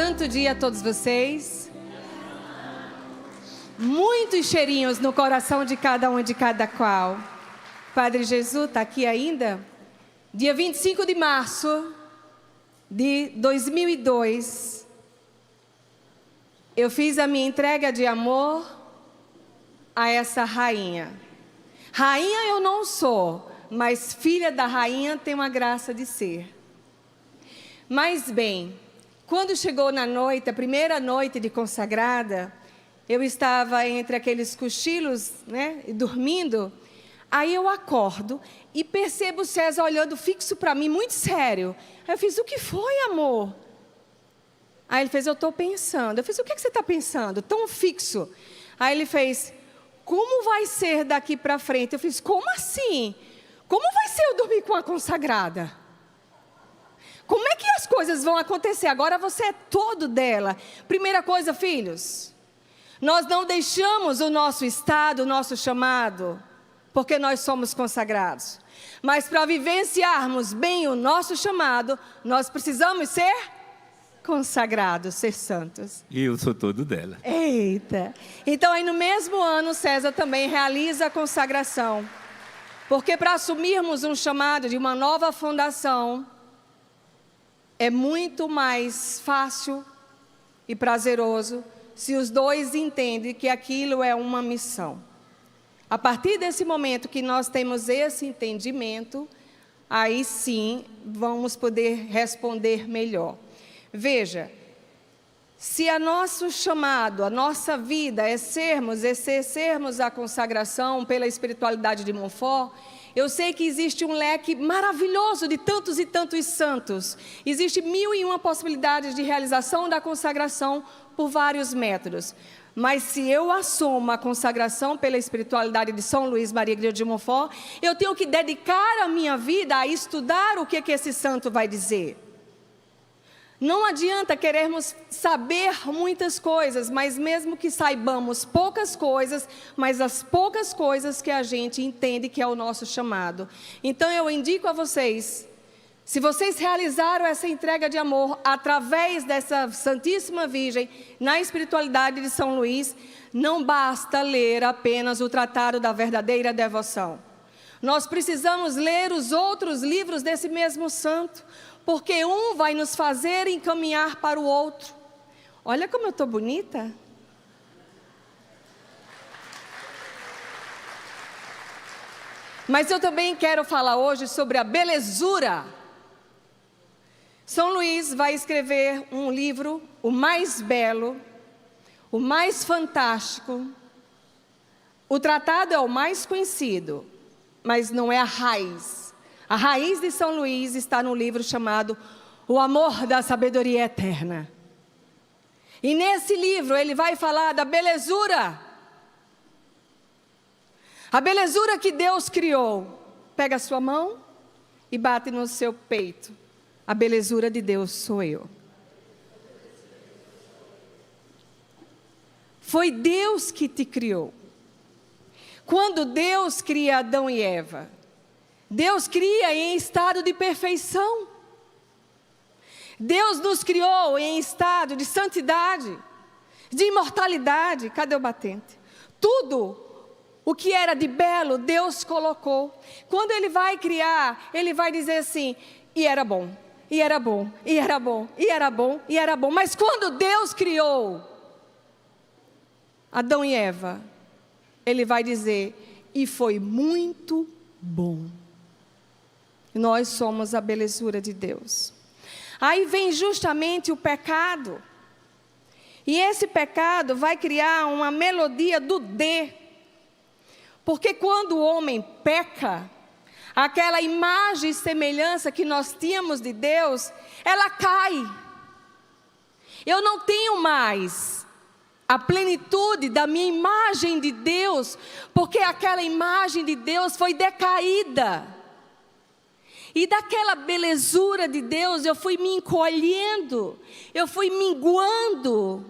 santo dia a todos vocês. Muitos cheirinhos no coração de cada um e de cada qual. Padre Jesus está aqui ainda? Dia 25 de março de 2002, eu fiz a minha entrega de amor a essa rainha. Rainha eu não sou, mas filha da rainha tenho a graça de ser. Mas bem, quando chegou na noite, a primeira noite de consagrada, eu estava entre aqueles cochilos, né, e dormindo. Aí eu acordo e percebo o César olhando fixo para mim, muito sério. Aí eu fiz, o que foi, amor? Aí ele fez, eu estou pensando. Eu fiz, o que você está pensando? Tão fixo. Aí ele fez, como vai ser daqui para frente? Eu fiz, como assim? Como vai ser eu dormir com a consagrada? Como é que as coisas vão acontecer? Agora você é todo dela. Primeira coisa, filhos, nós não deixamos o nosso estado, o nosso chamado, porque nós somos consagrados. Mas para vivenciarmos bem o nosso chamado, nós precisamos ser consagrados, ser santos. E eu sou todo dela. Eita! Então aí no mesmo ano, César também realiza a consagração. Porque para assumirmos um chamado de uma nova fundação, é muito mais fácil e prazeroso se os dois entendem que aquilo é uma missão. A partir desse momento que nós temos esse entendimento, aí sim vamos poder responder melhor. Veja, se o nosso chamado, a nossa vida exercermos a consagração pela espiritualidade de Montfort, eu sei que existe um leque maravilhoso de tantos e tantos santos. Existe 1001 possibilidades de realização da consagração por vários métodos. Mas se eu assumo a consagração pela espiritualidade de São Luís Maria Grignion de Montfort, eu tenho que dedicar a minha vida a estudar o que esse santo vai dizer. Não adianta querermos saber muitas coisas, mas mesmo que saibamos poucas coisas, mas as poucas coisas que a gente entende que é o nosso chamado. Então eu indico a vocês, se vocês realizaram essa entrega de amor através dessa Santíssima Virgem, na espiritualidade de São Luís, não basta ler apenas o Tratado da Verdadeira Devoção. Nós precisamos ler os outros livros desse mesmo santo, porque um vai nos fazer encaminhar para o outro. Olha como eu estou bonita. Mas eu também quero falar hoje sobre a belezura. São Luís vai escrever um livro, o mais belo, o mais fantástico. O tratado é o mais conhecido, mas não é a raiz. A raiz de São Luís está no livro chamado O Amor da Sabedoria Eterna. E nesse livro ele vai falar da belezura. A belezura que Deus criou. Pega a sua mão e bate no seu peito. A belezura de Deus sou eu. Foi Deus que te criou. Quando Deus cria Adão e Eva, Deus cria em estado de perfeição. Deus nos criou em estado de santidade, de imortalidade. Cadê o batente? Tudo o que era de belo, Deus colocou. Quando Ele vai criar, Ele vai dizer assim, e era bom, e era bom, e era bom, e era bom, e era bom. Mas quando Deus criou Adão e Eva, Ele vai dizer, e foi muito bom. Nós somos a belezura de Deus. Aí vem justamente o pecado. E esse pecado vai criar uma melodia do D. Porque quando o homem peca, aquela imagem e semelhança que nós tínhamos de Deus, ela cai. Eu não tenho mais a plenitude da minha imagem de Deus, porque aquela imagem de Deus foi decaída. E daquela belezura de Deus eu fui me encolhendo, eu fui minguando,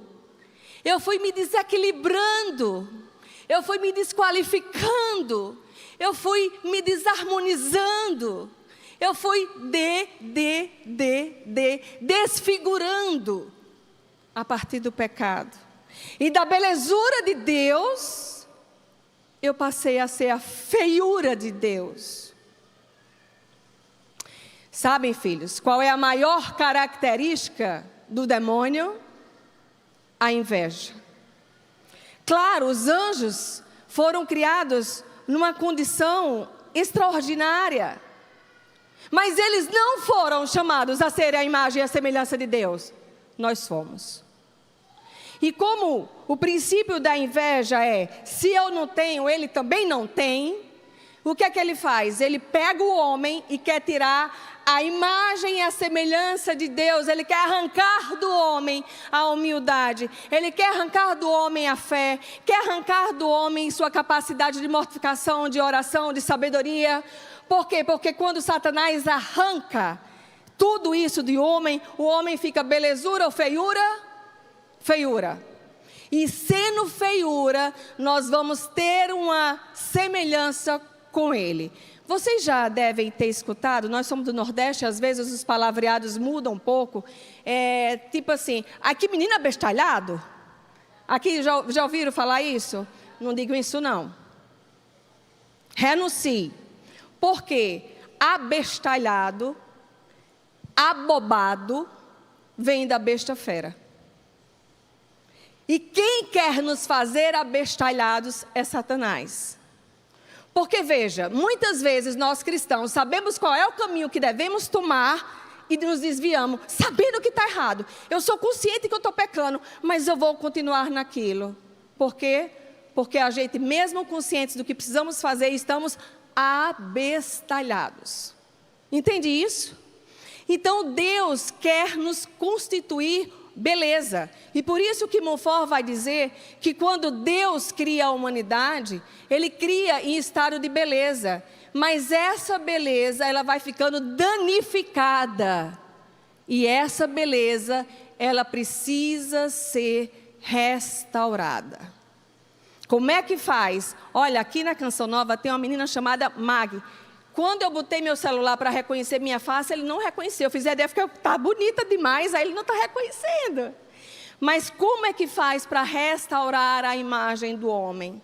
eu fui me desequilibrando, eu fui me desqualificando, eu fui me desarmonizando, eu fui desfigurando. a partir do pecado. E da belezura de Deus, eu passei a ser a feiura de Deus. Sabem, filhos, qual é a maior característica do demônio? A inveja. Claro, os anjos foram criados numa condição extraordinária, mas eles não foram chamados a ser a imagem e a semelhança de Deus. Nós fomos. E como o princípio da inveja é, se eu não tenho, ele também não tem, o que é que ele faz? Ele pega o homem e quer tirar a imagem e a semelhança de Deus. Ele quer arrancar do homem a humildade. Ele quer arrancar do homem a fé. Quer arrancar do homem sua capacidade de mortificação, de oração, de sabedoria. Por quê? Porque quando Satanás arranca tudo isso de homem, o homem fica belezura ou feiura? Feiura. E sendo feiura, nós vamos ter uma semelhança com ele. Vocês já devem ter escutado, nós somos do Nordeste, às vezes os palavreados mudam um pouco. Tipo assim, aqui menino abestalhado? Aqui já ouviram falar isso? Não digo isso não. Renuncie. Porque abestalhado, abobado, vem da besta fera. E quem quer nos fazer abestalhados é Satanás. Porque veja, muitas vezes nós cristãos sabemos qual é o caminho que devemos tomar e nos desviamos, sabendo que está errado. Eu sou consciente que eu estou pecando, mas eu vou continuar naquilo. Por quê? Porque a gente, mesmo conscientes do que precisamos fazer, estamos abestalhados. Entende isso? Então Deus quer nos constituir beleza. E por isso que Montfort vai dizer que quando Deus cria a humanidade, Ele cria em estado de beleza. Mas essa beleza, ela vai ficando danificada. E essa beleza, ela precisa ser restaurada. Como é que faz? Olha, aqui na Canção Nova tem uma menina chamada Mag. Quando eu botei meu celular para reconhecer minha face, ele não reconheceu. Eu fiz a ideia que está bonita demais, aí ele não está reconhecendo. Mas como é que faz para restaurar a imagem do homem?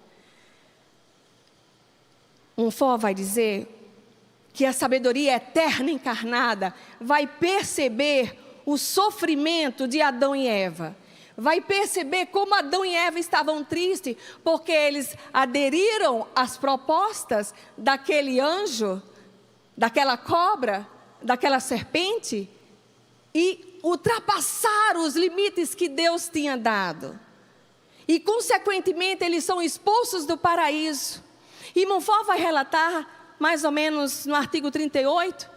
Montfort vai dizer que a sabedoria eterna encarnada vai perceber o sofrimento de Adão e Eva. Vai perceber como Adão e Eva estavam tristes, porque eles aderiram às propostas daquele anjo, daquela cobra, daquela serpente, e ultrapassaram os limites que Deus tinha dado. E, consequentemente, eles são expulsos do paraíso. E Montfort vai relatar, mais ou menos no artigo 38,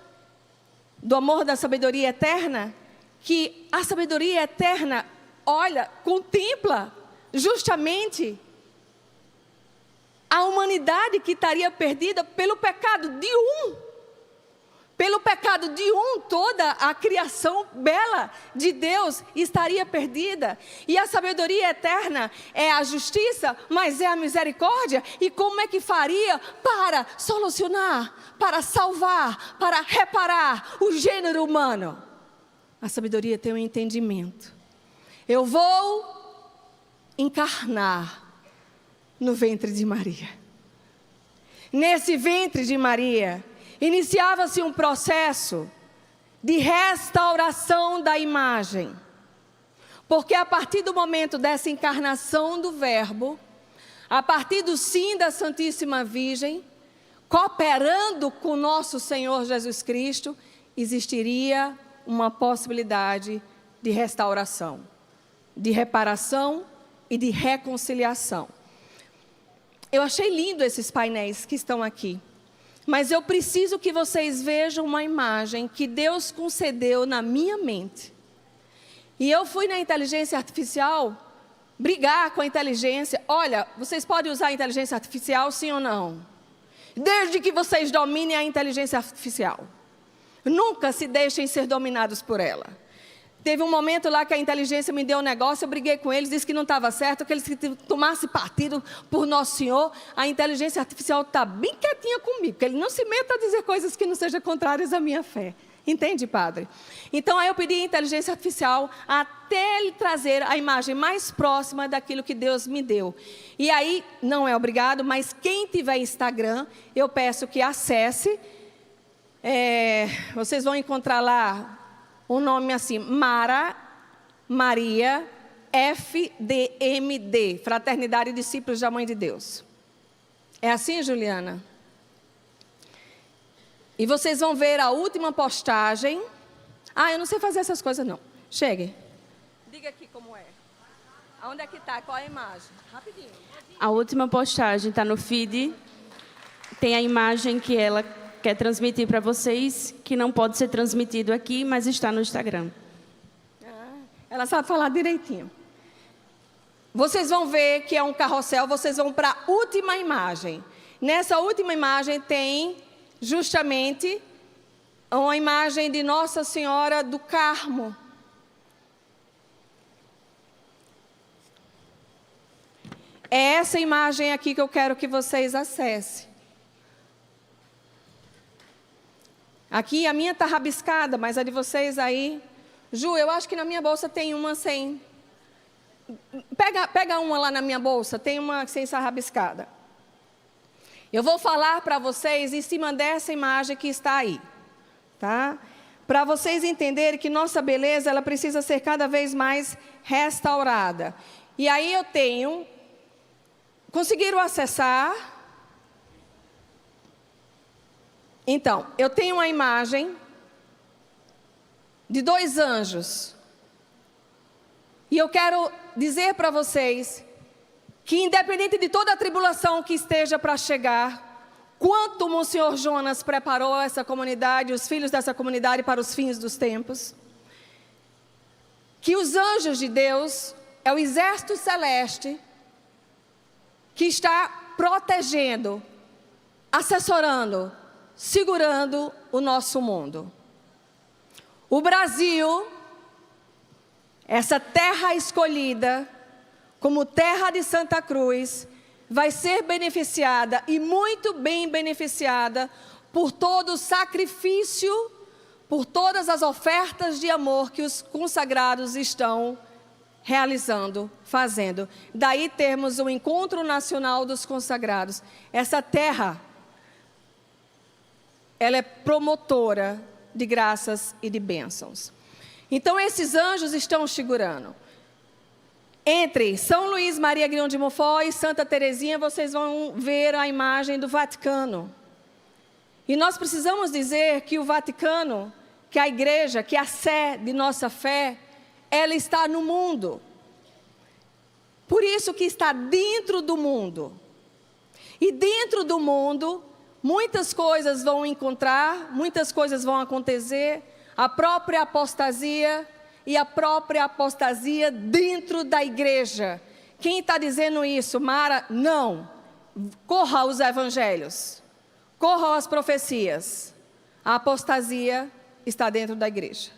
do amor da sabedoria eterna, que a sabedoria eterna, olha, contempla justamente a humanidade que estaria perdida pelo pecado de um. Pelo pecado de um, toda a criação bela de Deus estaria perdida. E a sabedoria eterna é a justiça, mas é a misericórdia. E como é que faria para solucionar, para salvar, para reparar o gênero humano? A sabedoria tem um entendimento. Eu vou encarnar no ventre de Maria. Nesse ventre de Maria, iniciava-se um processo de restauração da imagem. Porque a partir do momento dessa encarnação do Verbo, a partir do sim da Santíssima Virgem, cooperando com nosso Senhor Jesus Cristo, existiria uma possibilidade de restauração, de reparação e de reconciliação. Eu achei lindo esses painéis que estão aqui. Mas eu preciso que vocês vejam uma imagem que Deus concedeu na minha mente. E eu fui na inteligência artificial brigar com a inteligência. Olha, vocês podem usar a inteligência artificial, sim ou não? Desde que vocês dominem a inteligência artificial. Nunca se deixem ser dominados por ela. Teve um momento lá que a inteligência me deu um negócio, eu briguei com eles, disse que não estava certo, que eles tomassem partido por Nosso Senhor. A inteligência artificial está bem quietinha comigo, porque ele não se meta a dizer coisas que não sejam contrárias à minha fé. Entende, padre? Então, aí eu pedi a inteligência artificial até ele trazer a imagem mais próxima daquilo que Deus me deu. E aí, não é obrigado, mas quem tiver Instagram, eu peço que acesse. Vocês vão encontrar lá um nome assim, Maria FDMD, Fraternidade Discípulos da Mãe de Deus. É assim, Juliana? E vocês vão ver a última postagem. Eu não sei fazer essas coisas, não. Chegue. Diga aqui como é. Aonde é que está? Qual é a imagem? Rapidinho. A última postagem está no feed. Tem a imagem que ela quer transmitir para vocês, que não pode ser transmitido aqui, mas está no Instagram. Ela sabe falar direitinho. Vocês vão ver que é um carrossel, vocês vão para a última imagem. Nessa última imagem tem justamente uma imagem de Nossa Senhora do Carmo. É essa imagem aqui que eu quero que vocês acessem. Aqui a minha está rabiscada, mas a de vocês aí... Ju, eu acho que na minha bolsa tem uma sem... Pega uma lá na minha bolsa, tem uma sem estar rabiscada. Eu vou falar para vocês em cima dessa imagem que está aí, tá? Para vocês entenderem que nossa beleza, ela precisa ser cada vez mais restaurada. E aí eu tenho... Conseguiram acessar? Então, eu tenho uma imagem de 2 anjos. E eu quero dizer para vocês que, independente de toda a tribulação que esteja para chegar, quanto o Monsenhor Jonas preparou essa comunidade, os filhos dessa comunidade para os fins dos tempos, que os anjos de Deus é o exército celeste que está protegendo, assessorando, segurando o nosso mundo. O Brasil, essa terra escolhida, como terra de Santa Cruz, vai ser beneficiada e muito bem beneficiada por todo o sacrifício, por todas as ofertas de amor que os consagrados estão realizando, fazendo. Daí termos o Encontro Nacional dos Consagrados. Essa terra, ela é promotora de graças e de bênçãos. Então, esses anjos estão segurando. Entre São Luís Maria Grião de Montfort e Santa Teresinha, vocês vão ver a imagem do Vaticano. E nós precisamos dizer que o Vaticano, que a igreja, que a sé de nossa fé, ela está no mundo. Por isso que está dentro do mundo. E dentro do mundo, muitas coisas vão encontrar, muitas coisas vão acontecer, a própria apostasia e a própria apostasia dentro da igreja. Quem está dizendo isso, Mara? Não. Corra aos evangelhos, corra às profecias. A apostasia está dentro da igreja.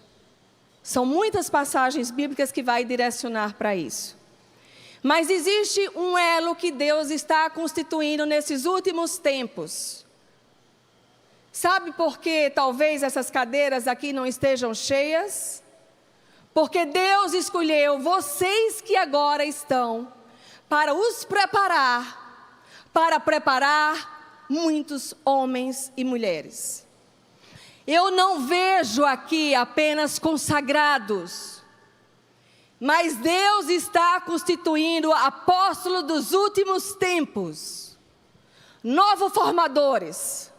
São muitas passagens bíblicas que vai direcionar para isso. Mas existe um elo que Deus está constituindo nesses últimos tempos. Sabe por que talvez essas cadeiras aqui não estejam cheias? Porque Deus escolheu vocês que agora estão para os preparar, para preparar muitos homens e mulheres. Eu não vejo aqui apenas consagrados, mas Deus está constituindo apóstolos dos últimos tempos, novos formadores.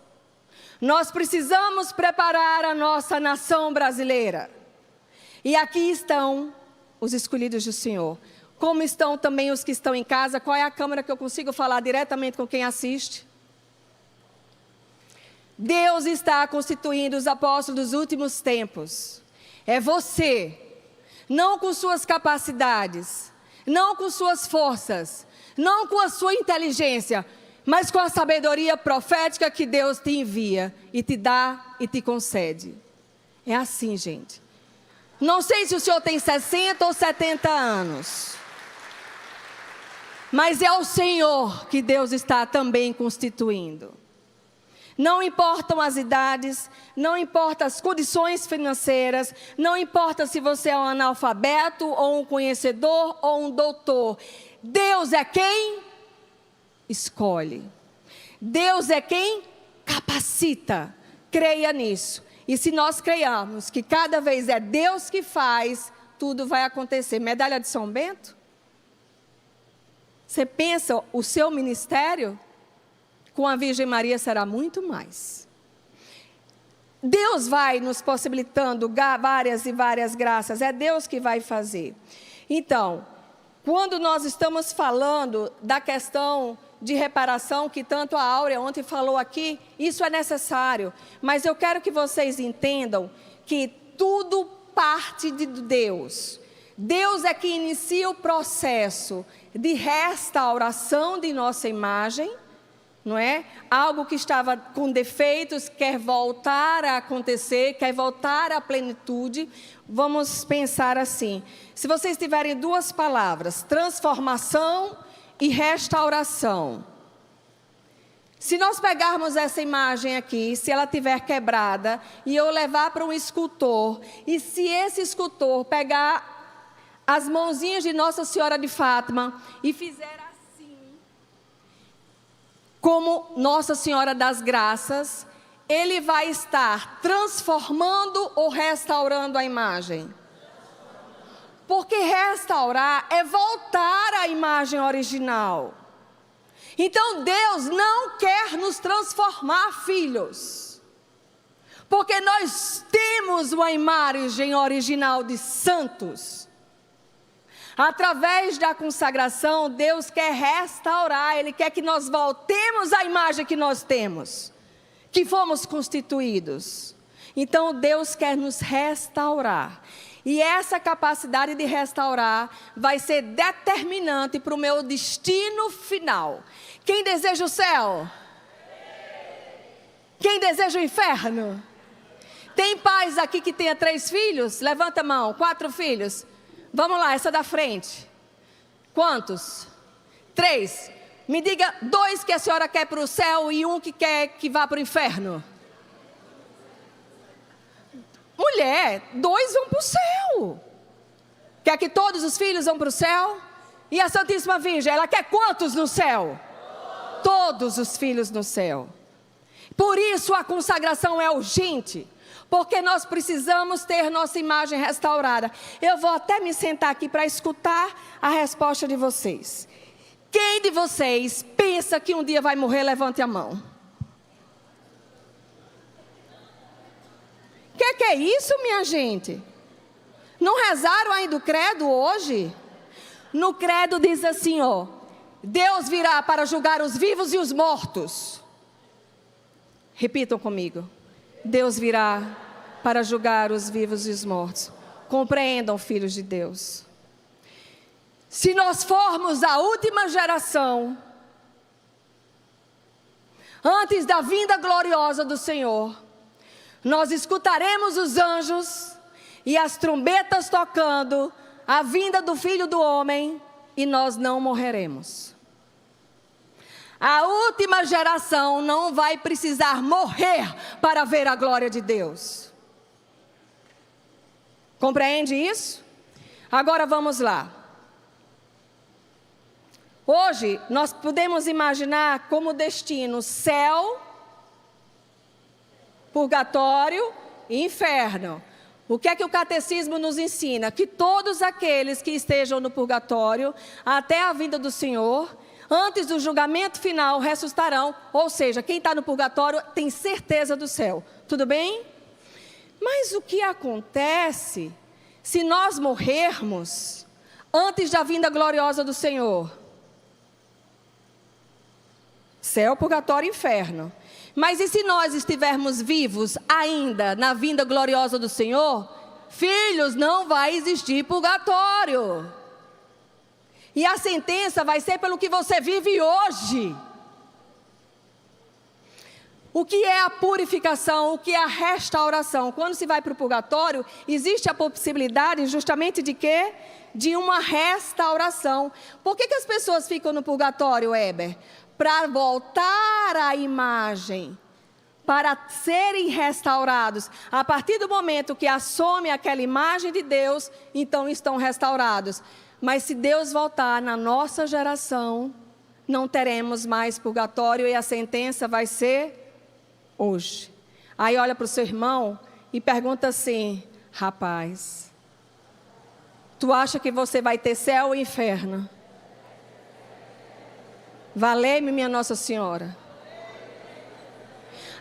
Nós precisamos preparar a nossa nação brasileira. E aqui estão os escolhidos do Senhor. Como estão também os que estão em casa? Qual é a câmera que eu consigo falar diretamente com quem assiste? Deus está constituindo os apóstolos dos últimos tempos. É você, não com suas capacidades, não com suas forças, não com a sua inteligência, mas com a sabedoria profética que Deus te envia e te dá e te concede. É assim, gente. Não sei se o senhor tem 60 ou 70 anos, mas é o Senhor que Deus está também constituindo. Não importam as idades, não importam as condições financeiras, não importa se você é um analfabeto, ou um conhecedor, ou um doutor. Deus é quem escolhe. Deus é quem capacita. Creia nisso. E se nós creiamos que cada vez é Deus que faz, tudo vai acontecer. Medalha de São Bento? Você pensa o seu ministério? Com a Virgem Maria será muito mais. Deus vai nos possibilitando várias e várias graças. É Deus que vai fazer. Então, quando nós estamos falando da questão de reparação, que tanto a Áurea ontem falou aqui, isso é necessário. Mas eu quero que vocês entendam que tudo parte de Deus. Deus é que inicia o processo de restauração de nossa imagem, não é? Algo que estava com defeitos, quer voltar a acontecer, quer voltar à plenitude. Vamos pensar assim. Se vocês tiverem duas palavras, transformação e restauração. Se nós pegarmos essa imagem aqui, se ela estiver quebrada, e eu levar para um escultor, e se esse escultor pegar as mãozinhas de Nossa Senhora de Fátima e fizer assim, como Nossa Senhora das Graças, ele vai estar transformando ou restaurando a imagem. Porque restaurar é voltar à imagem original. Então Deus não quer nos transformar, filhos. Porque nós temos uma imagem original de santos. Através da consagração, Deus quer restaurar. Ele quer que nós voltemos à imagem que nós temos, que fomos constituídos. Então Deus quer nos restaurar. E essa capacidade de restaurar vai ser determinante para o meu destino final. Quem deseja o céu? Quem deseja o inferno? Tem pais aqui que tenha 3 filhos? Levanta a mão. 4 filhos? Vamos lá, essa da frente. Quantos? 3. Me diga 2 que a senhora quer para o céu e 1 que quer que vá para o inferno. Mulher, 2 vão para o céu. Quer que todos os filhos vão para o céu? E a Santíssima Virgem, ela quer quantos no céu? Todos os filhos no céu. Por isso a consagração é urgente. Porque nós precisamos ter nossa imagem restaurada. Eu vou até me sentar aqui para escutar a resposta de vocês. Quem de vocês pensa que um dia vai morrer? Levante a mão. Que é isso, minha gente? Não rezaram ainda o credo hoje? No credo diz assim, ó: Deus virá para julgar os vivos e os mortos. Repitam comigo. Deus virá para julgar os vivos e os mortos. Compreendam, filhos de Deus. Se nós formos a última geração, antes da vinda gloriosa do Senhor, nós escutaremos os anjos e as trombetas tocando a vinda do Filho do Homem, e nós não morreremos. A última geração não vai precisar morrer para ver a glória de Deus. Compreende isso? Agora vamos lá. Hoje nós podemos imaginar como destino céu, purgatório e inferno. O que é que o catecismo nos ensina? Que todos aqueles que estejam no purgatório até a vinda do Senhor, antes do julgamento final, ressuscitarão. Ou seja, quem está no purgatório tem certeza do céu. Tudo bem? Mas o que acontece se nós morrermos antes da vinda gloriosa do Senhor? Céu, purgatório e inferno. Mas e se nós estivermos vivos ainda na vinda gloriosa do Senhor? Filhos, não vai existir purgatório. E a sentença vai ser pelo que você vive hoje. O que é a purificação? O que é a restauração? Quando se vai para o purgatório, existe a possibilidade justamente de quê? De uma restauração. Por que as pessoas ficam no purgatório, Heber? Para voltar à imagem para serem restaurados. A partir do momento que assumem aquela imagem de Deus, então estão restaurados. Mas se Deus voltar na nossa geração, não teremos mais purgatório e a sentença vai ser hoje. Aí olha para o seu irmão e pergunta assim: rapaz, tu acha que você vai ter céu ou inferno? Valei-me, minha Nossa Senhora.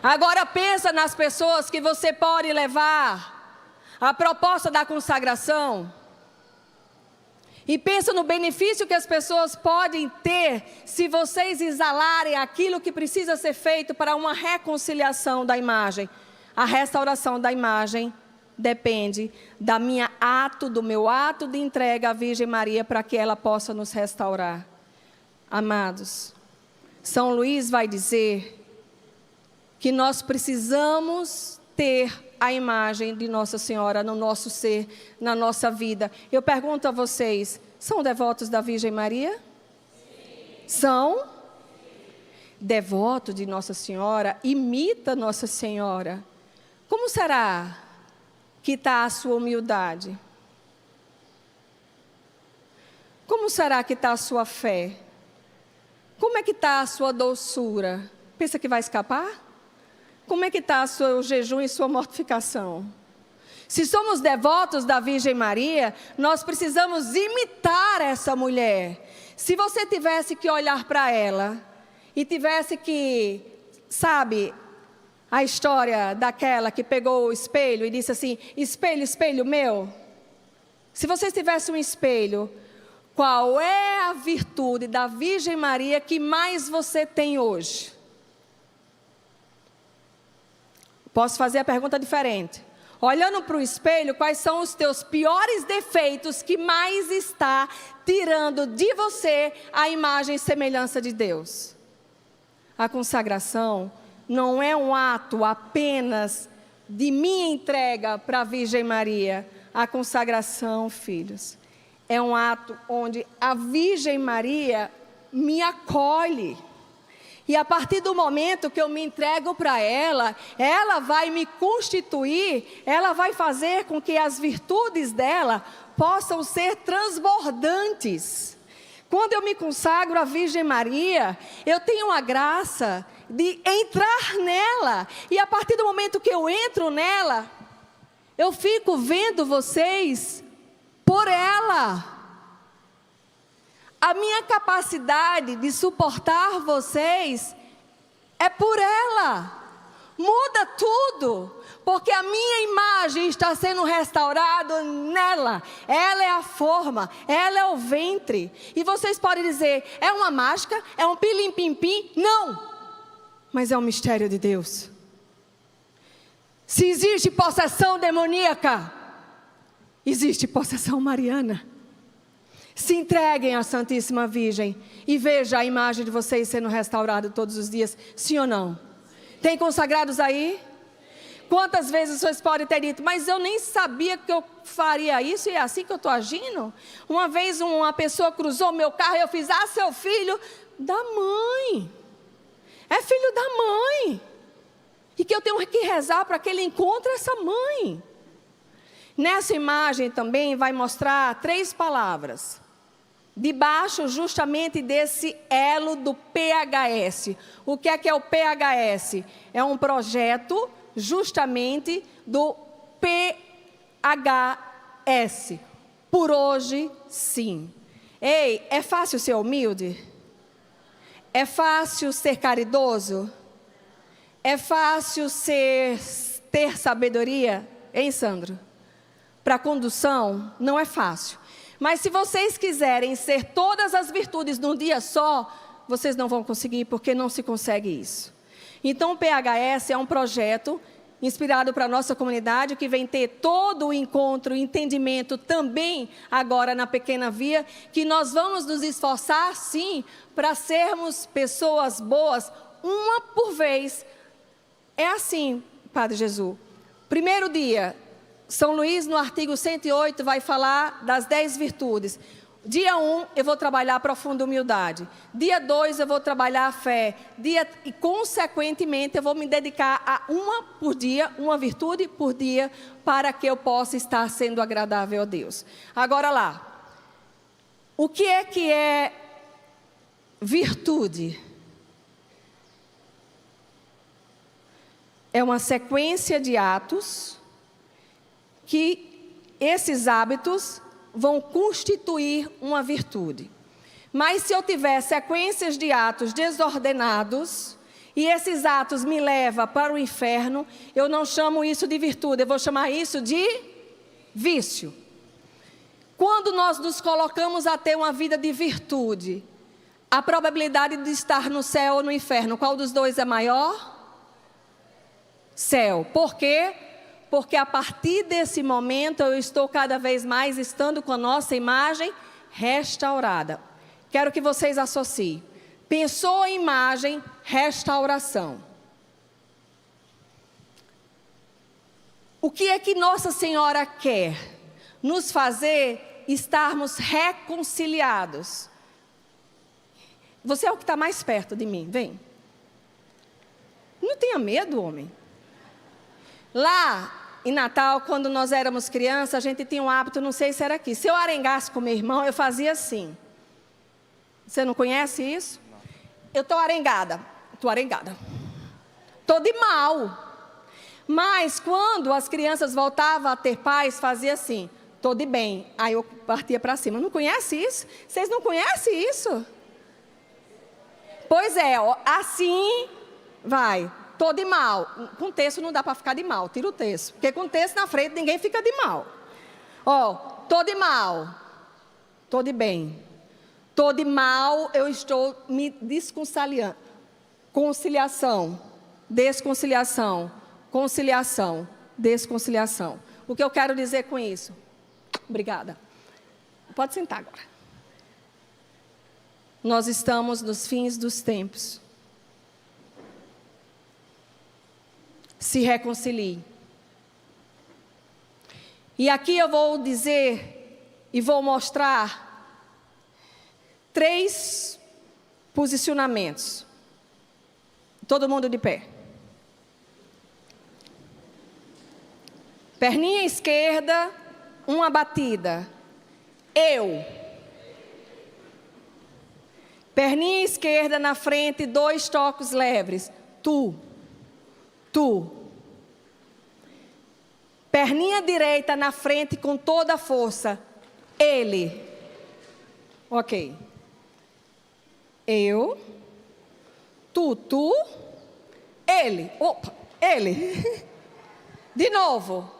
Agora pensa nas pessoas que você pode levar a proposta da consagração. E pensa no benefício que as pessoas podem ter se vocês exalarem aquilo que precisa ser feito para uma reconciliação da imagem. A restauração da imagem depende do meu ato de entrega à Virgem Maria para que ela possa nos restaurar. Amados, São Luís vai dizer que nós precisamos ter a imagem de Nossa Senhora no nosso ser, na nossa vida. Eu pergunto a vocês, são devotos da Virgem Maria? Sim. São? Devoto de Nossa Senhora, imita Nossa Senhora. Como será que está a sua humildade? Como será que está a sua fé? Como é que está a sua doçura? Pensa que vai escapar? Como é que está o seu jejum e sua mortificação? Se somos devotos da Virgem Maria, nós precisamos imitar essa mulher. Se você tivesse que olhar para ela e tivesse que, sabe, a história daquela que pegou o espelho e disse assim: espelho, espelho meu. Se você tivesse um espelho, qual é a virtude da Virgem Maria que mais você tem hoje? Posso fazer a pergunta diferente. Olhando para o espelho, quais são os teus piores defeitos que mais está tirando de você a imagem e semelhança de Deus? A consagração não é um ato apenas de minha entrega para a Virgem Maria. A consagração, filhos, é um ato onde a Virgem Maria me acolhe. E a partir do momento que eu me entrego para ela, ela vai me constituir, ela vai fazer com que as virtudes dela possam ser transbordantes. Quando eu me consagro à Virgem Maria, eu tenho a graça de entrar nela. E a partir do momento que eu entro nela, eu fico vendo vocês por ela. A minha capacidade de suportar vocês é por ela. Muda tudo, porque a minha imagem está sendo restaurada nela. Ela é a forma, ela é o ventre. E vocês podem dizer, é uma mágica, é um pilim-pim-pim? Não, mas é um mistério de Deus. Se existe possessão demoníaca, existe possessão mariana. Se entreguem à Santíssima Virgem e veja a imagem de vocês sendo restaurada todos os dias, sim ou não? Tem consagrados aí? Quantas vezes vocês podem ter dito, mas eu nem sabia que eu faria isso e é assim que eu estou agindo? Uma vez uma pessoa cruzou meu carro e eu fiz, seu filho da mãe. É filho da mãe. E que eu tenho que rezar para que ele encontre essa mãe. Nessa imagem também vai mostrar 3 palavras. Debaixo justamente desse elo do PHS. O que é o PHS? É um projeto justamente do PHS. Por hoje, sim. Ei, é fácil ser humilde? É fácil ser caridoso? É fácil ter sabedoria? Hein, Sandro? Para a condução, não é fácil. Mas se vocês quiserem ser todas as virtudes num dia só, vocês não vão conseguir, porque não se consegue isso. Então o PHS é um projeto inspirado para a nossa comunidade, que vem ter todo o encontro, o entendimento também agora na Pequena Via, que nós vamos nos esforçar sim, para sermos pessoas boas, uma por vez. É assim, Padre Jesus. Primeiro dia, São Luís, no artigo 108, vai falar das 10 virtudes. Dia 1, eu vou trabalhar a profunda humildade. Dia 2, eu vou trabalhar a fé. E, consequentemente, eu vou me dedicar a uma por dia, uma virtude por dia, para que eu possa estar sendo agradável a Deus. Agora lá, o que é virtude? É uma sequência de atos que esses hábitos vão constituir uma virtude. Mas se eu tiver sequências de atos desordenados, e esses atos me levam para o inferno, eu não chamo isso de virtude, eu vou chamar isso de vício. Quando nós nos colocamos a ter uma vida de virtude, a probabilidade de estar no céu ou no inferno, qual dos dois é maior? Céu. Por quê? Porque a partir desse momento eu estou cada vez mais estando com a nossa imagem restaurada. Quero que vocês associem. Pensou em imagem, restauração. O que é que Nossa Senhora quer? Nos fazer estarmos reconciliados. Você é o que está mais perto de mim, vem. Não tenha medo, homem. Lá em Natal, quando nós éramos crianças, a gente tinha um hábito, não sei se era aqui. Se eu arengasse com meu irmão, eu fazia assim. Você não conhece isso? Não. Eu estou arengada. Estou de mal. Mas quando as crianças voltavam a ter paz, fazia assim. Estou de bem. Aí eu partia para cima. Não conhece isso? Vocês não conhecem isso? Pois é, ó, assim vai. Estou de mal. Com texto não dá para ficar de mal. Tira o texto. Porque com texto na frente ninguém fica de mal. Ó, estou de mal. Estou de bem. Estou de mal, eu estou me desconciliando. Conciliação. Desconciliação. Conciliação. Desconciliação. O que eu quero dizer com isso? Obrigada. Pode sentar agora. Nós estamos nos fins dos tempos. Se reconcilie. E aqui eu vou dizer e vou mostrar 3 posicionamentos. Todo mundo de pé. Perninha esquerda, uma batida. Eu. Perninha esquerda na frente, 2 toques leves. Tu. Perninha direita na frente com toda a força. Ele. Ok. Eu. Tu. Ele. Opa, ele. De novo.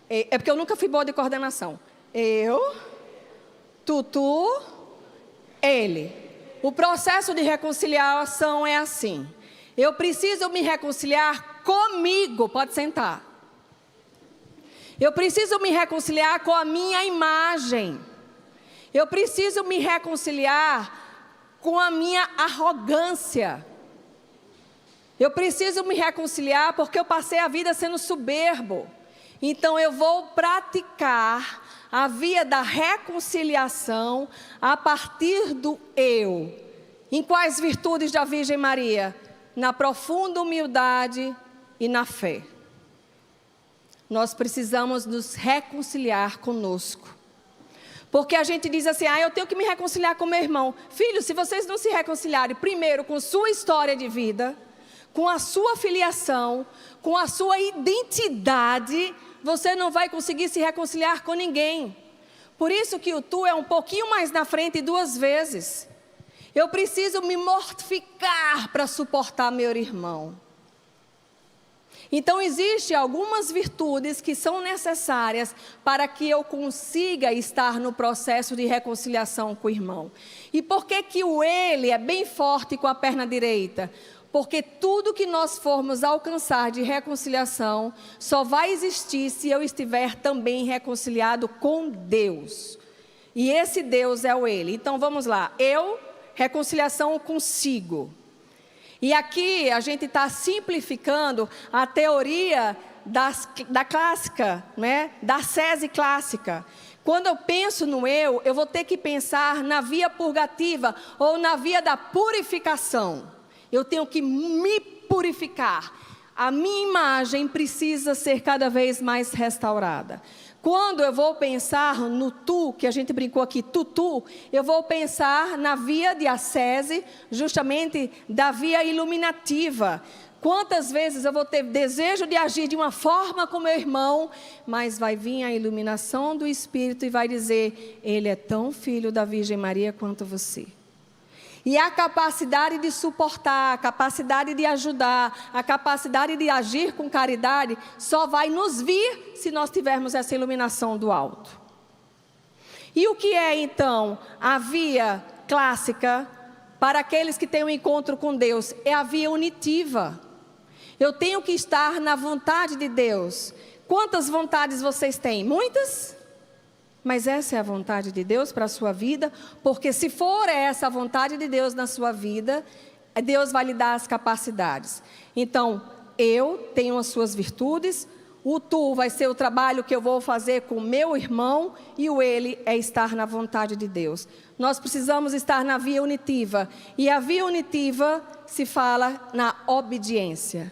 É porque eu nunca fui boa de coordenação. Eu. Tu. Ele. O processo de reconciliação é assim. Eu preciso me reconciliar comigo, pode sentar. Eu preciso me reconciliar com a minha imagem. Eu preciso me reconciliar com a minha arrogância. Eu preciso me reconciliar porque eu passei a vida sendo soberbo. Então eu vou praticar a via da reconciliação a partir do eu. Em quais virtudes da Virgem Maria? Na profunda humildade e na fé. Nós precisamos nos reconciliar conosco. Porque a gente diz assim, eu tenho que me reconciliar com meu irmão. Filho, se vocês não se reconciliarem primeiro com sua história de vida, com a sua filiação, com a sua identidade, você não vai conseguir se reconciliar com ninguém. Por isso que o tu é um pouquinho mais na frente 2 vezes. Eu preciso me mortificar para suportar meu irmão. Então, existem algumas virtudes que são necessárias para que eu consiga estar no processo de reconciliação com o irmão. E por que o ele é bem forte com a perna direita? Porque tudo que nós formos alcançar de reconciliação só vai existir se eu estiver também reconciliado com Deus. E esse Deus é o ele. Então, vamos lá. Eu, reconciliação consigo. E aqui a gente está simplificando a teoria da clássica, né? Da sese clássica. Quando eu penso no eu vou ter que pensar na via purgativa ou na via da purificação. Eu tenho que me purificar. A minha imagem precisa ser cada vez mais restaurada. Quando eu vou pensar no tu, que a gente brincou aqui, tutu, eu vou pensar na via de ascese, justamente da via iluminativa. Quantas vezes eu vou ter desejo de agir de uma forma com meu irmão, mas vai vir a iluminação do Espírito e vai dizer, ele é tão filho da Virgem Maria quanto você. E a capacidade de suportar, a capacidade de ajudar, a capacidade de agir com caridade, só vai nos vir se nós tivermos essa iluminação do alto. E o que é então a via clássica para aqueles que têm um encontro com Deus? É a via unitiva. Eu tenho que estar na vontade de Deus. Quantas vontades vocês têm? Muitas? Mas essa é a vontade de Deus para a sua vida, porque se for essa a vontade de Deus na sua vida, Deus vai lhe dar as capacidades. Então, eu tenho as suas virtudes, o tu vai ser o trabalho que eu vou fazer com o meu irmão, e o ele é estar na vontade de Deus. Nós precisamos estar na via unitiva, e a via unitiva se fala na obediência.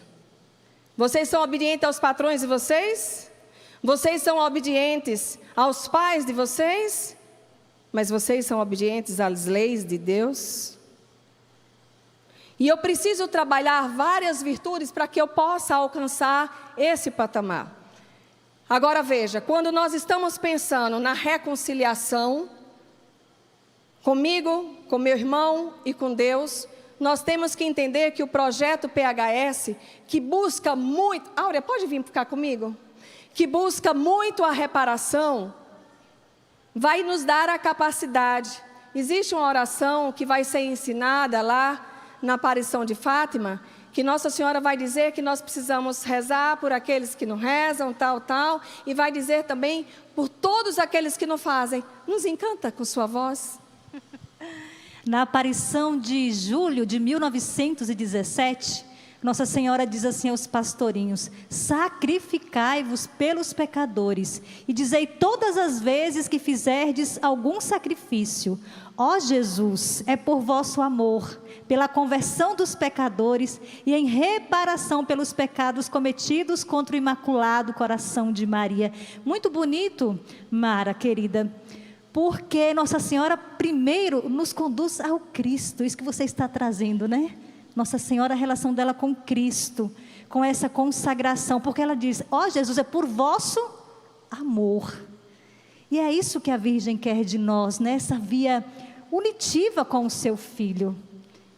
Vocês são obedientes aos patrões de vocês? Vocês são obedientes aos pais de vocês? Mas vocês são obedientes às leis de Deus? E eu preciso trabalhar várias virtudes para que eu possa alcançar esse patamar. Agora veja, quando nós estamos pensando na reconciliação, comigo, com meu irmão e com Deus, nós temos que entender que o projeto PHS, que busca muito... Áurea, pode vir ficar comigo? Que busca muito a reparação, vai nos dar a capacidade. Existe uma oração que vai ser ensinada lá na aparição de Fátima, que Nossa Senhora vai dizer que nós precisamos rezar por aqueles que não rezam, tal, e vai dizer também por todos aqueles que não fazem. Nos encanta com sua voz. Na aparição de julho de 1917, Nossa Senhora diz assim aos pastorinhos: sacrificai-vos pelos pecadores, e dizei todas as vezes que fizerdes algum sacrifício: ó Jesus, é por vosso amor, pela conversão dos pecadores e em reparação pelos pecados cometidos contra o Imaculado Coração de Maria. Muito bonito, Mara, querida, porque Nossa Senhora primeiro nos conduz ao Cristo, isso que você está trazendo, né? Nossa Senhora, a relação dela com Cristo, com essa consagração, porque ela diz: ó Jesus, é por vosso amor. E é isso que a Virgem quer de nós, né? Essa via unitiva com o seu Filho,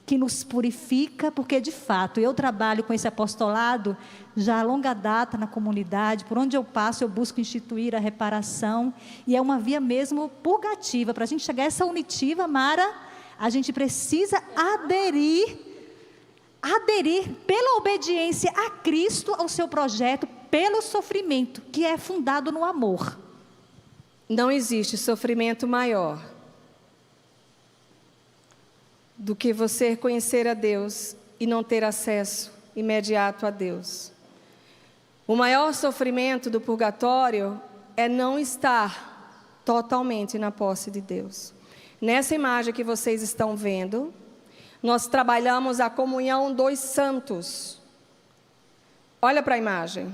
que nos purifica, porque de fato, eu trabalho com esse apostolado já há longa data na comunidade, por onde eu passo eu busco instituir a reparação, e é uma via mesmo purgativa. Para a gente chegar a essa unitiva, Mara, a gente precisa aderir pela obediência a Cristo, ao seu projeto, pelo sofrimento, que é fundado no amor. Não existe sofrimento maior do que você conhecer a Deus e não ter acesso imediato a Deus. O maior sofrimento do purgatório é não estar totalmente na posse de Deus. Nessa imagem que vocês estão vendo, nós trabalhamos a comunhão dos santos. Olha para a imagem.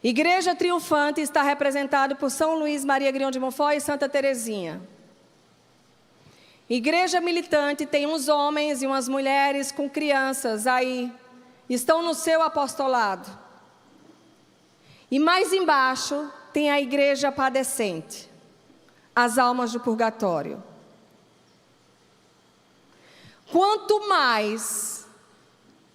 Igreja triunfante está representada por São Luís Maria Grião de Montfort e Santa Teresinha. Igreja militante tem uns homens e umas mulheres com crianças aí, estão no seu apostolado. E mais embaixo tem a igreja padecente, as almas do purgatório. Quanto mais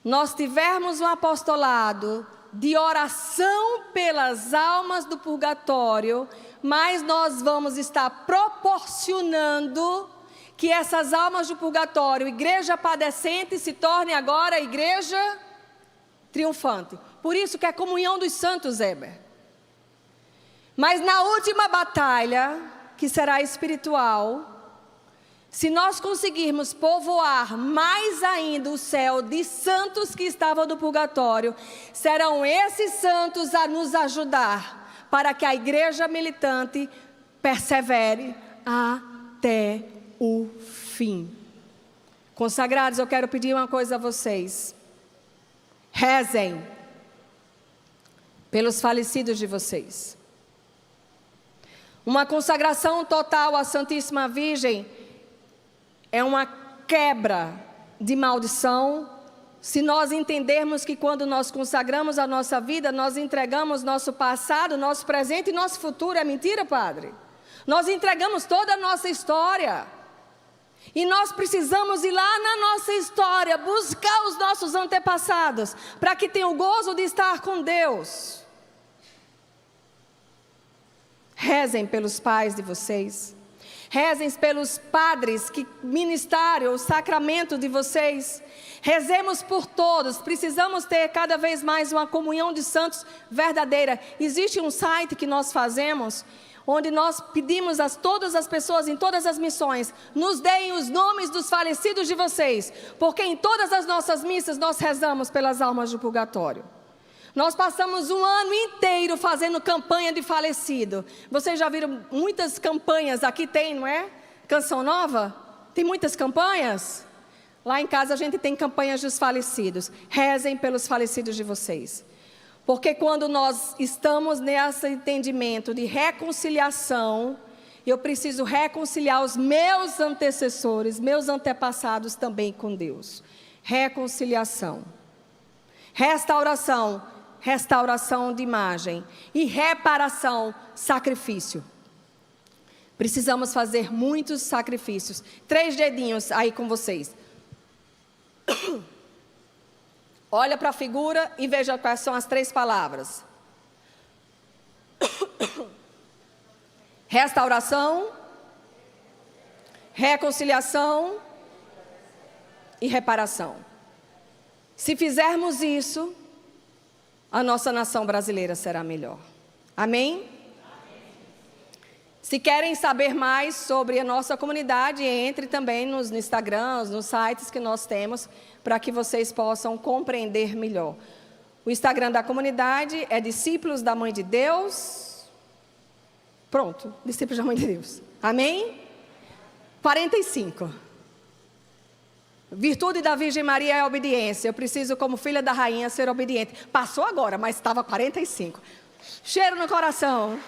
nós tivermos um apostolado de oração pelas almas do purgatório, mais nós vamos estar proporcionando que essas almas do purgatório, igreja padecente, se torne agora igreja triunfante. Por isso que é a comunhão dos santos, Heber. Mas na última batalha, que será espiritual, se nós conseguirmos povoar mais ainda o céu de santos que estavam no purgatório, serão esses santos a nos ajudar para que a igreja militante persevere até o fim. Consagrados, eu quero pedir uma coisa a vocês. Rezem pelos falecidos de vocês. Uma consagração total à Santíssima Virgem é uma quebra de maldição, se nós entendermos que quando nós consagramos a nossa vida, nós entregamos nosso passado, nosso presente e nosso futuro. É mentira, padre? Nós entregamos toda a nossa história. E nós precisamos ir lá na nossa história, buscar os nossos antepassados, para que tenham o gozo de estar com Deus. Rezem pelos pais de vocês. Rezem pelos padres que ministraram o sacramento de vocês. Rezemos por todos. Precisamos ter cada vez mais uma comunhão de santos verdadeira. Existe um site que nós fazemos, onde nós pedimos a todas as pessoas, em todas as missões, nos deem os nomes dos falecidos de vocês, porque em todas as nossas missas nós rezamos pelas almas do purgatório. Nós passamos um ano inteiro fazendo campanha de falecido. Vocês já viram muitas campanhas, aqui tem, não é? Canção Nova? Tem muitas campanhas? Lá em casa a gente tem campanhas dos falecidos. Rezem pelos falecidos de vocês. Porque quando nós estamos nesse entendimento de reconciliação, eu preciso reconciliar os meus antecessores, meus antepassados também com Deus. Reconciliação. Restauração, restauração de imagem. E reparação, sacrifício. Precisamos fazer muitos sacrifícios. 3 dedinhos aí com vocês. Olha para a figura e veja quais são as 3 palavras. Restauração, reconciliação e reparação. Se fizermos isso, a nossa nação brasileira será melhor. Amém? Se querem saber mais sobre a nossa comunidade, entre também nos Instagrams, nos sites que nós temos, para que vocês possam compreender melhor. O Instagram da comunidade é Discípulos da Mãe de Deus. Pronto, Discípulos da Mãe de Deus. Amém? 45. Virtude da Virgem Maria é a obediência. Eu preciso, como filha da rainha, ser obediente. Passou agora, mas estava 45. Cheiro no coração.